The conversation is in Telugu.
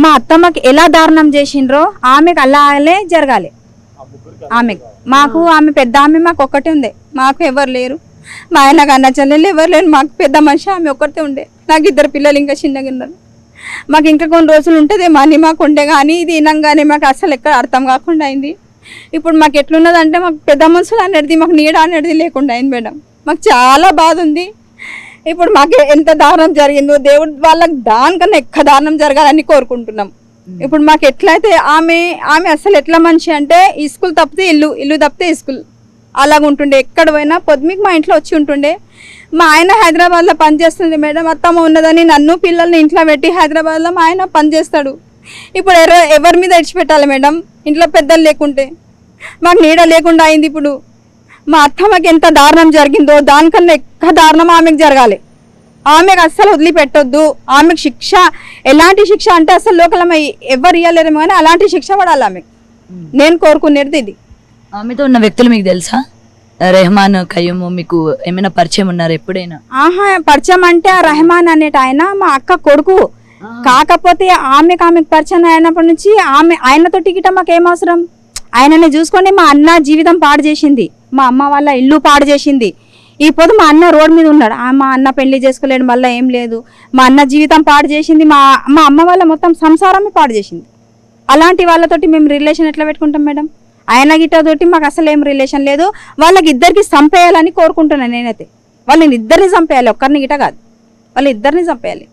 మా అత్తమ్మకి ఎలా దారుణం చేసిండ్రో ఆమెకు అలాగే జరగాలి. ఆమె పెద్ద ఆమె మాకు ఒక్కటే ఉండే, మాకు ఎవరు లేరు. మా ఆయనకు అన్న చెల్లెలు ఎవరు లేరు, మాకు పెద్ద మనిషి ఆమె ఒక్కటే ఉండే. నాకు 2 పిల్లలు ఇంకా చిన్నగా ఉన్నారు. మాకు ఇంకా కొన్ని రోజులు ఉంటుంది మనీ మాకు ఉండే, కానీ ఇది వినంగానే మాకు అసలు ఎక్కడ అర్థం కాకుండా అయింది. ఇప్పుడు మాకు ఎట్లున్నదంటే మాకు పెద్ద మనుషులు అనేది మాకు నీడ అనేది లేకుండా అయింది మేడం. మాకు చాలా బాధ ఉంది. ఇప్పుడు మాకు ఎంత దారుణం జరిగిందో దేవుడు వాళ్ళకి దానికన్నా ఎక్కువ దారుణం జరగాలని కోరుకుంటున్నాం. ఇప్పుడు మాకు ఎట్లయితే ఆమె అసలు ఎట్లా మనిషి అంటే ఈ స్కూల్ తప్పితే ఇల్లు తప్పితే ఈ స్కూల్ అలాగ ఉంటుండే. ఎక్కడ పోయినా పొద్దుమికి మా ఇంట్లో వచ్చి ఉంటుండే. మా ఆయన హైదరాబాద్లో పనిచేస్తుంది మేడం. అత్తమ్మ ఉన్నదని నన్ను పిల్లల్ని ఇంట్లో పెట్టి హైదరాబాద్లో మా ఆయన పనిచేస్తాడు. ఇప్పుడు ఎవరి మీద ఇడిచిపెట్టాలి మేడం? ఇంట్లో పెద్దలు లేకుంటే మాకు నీడ లేకుండా అయింది. ఇప్పుడు మా అత్తమ్మకి ఎంత దారుణం జరిగిందో దానికన్నా ఎక్కువ దారుణం ఆమెకు జరగాలి. ఆమెకు అస్సలు వదిలిపెట్టొద్దు. ఆమెకు శిక్ష, ఎలాంటి శిక్ష అంటే అసలు లోకల్ ఎవరు ఇవ్వలేరేమో కానీ అలాంటి శిక్ష పడాలి ఆమెకు. నేను కోరుకునేది ఇది. ఆమెతో ఉన్న వ్యక్తులు మీకు తెలుసా? రెహమాన్, కయ్యూము మీకు ఏమైనా పరిచయం ఉన్నారు ఎప్పుడైనా? పరిచయం అంటే ఆ రెహమాన్ అనేట ఆయన మా అక్క కొడుకు. కాకపోతే ఆమెకు పరిచయం అయినప్పటి నుంచి ఆయనతో టికెట్ మాకు ఏం అవసరం? ఆయనని చూసుకొని మా అన్న జీవితం పాడు చేసింది, మా అమ్మ వాళ్ళ ఇల్లు పాడు చేసింది. ఈ పొద్దు మా అన్న రోడ్ మీద ఉన్నాడు. మా అన్న పెళ్లి చేసుకోలేడు, మళ్ళీ ఏం లేదు. మా అన్న జీవితం పాడు చేసింది, మా అమ్మ వాళ్ళ మొత్తం సంసారమే పాడు చేసింది. అలాంటి వాళ్ళతోటి మేము రిలేషన్ ఎట్లా పెట్టుకుంటాం మేడం? ఆయన గిట్టతోటి మాకు అసలు ఏం రిలేషన్ లేదు. వాళ్ళకి ఇద్దరికి చంపేయాలని కోరుకుంటున్నాను నేనైతే. వాళ్ళని ఇద్దరిని చంపేయాలి, ఒక్కరిని గిట్ట కాదు, వాళ్ళ ఇద్దరిని చంపేయాలి.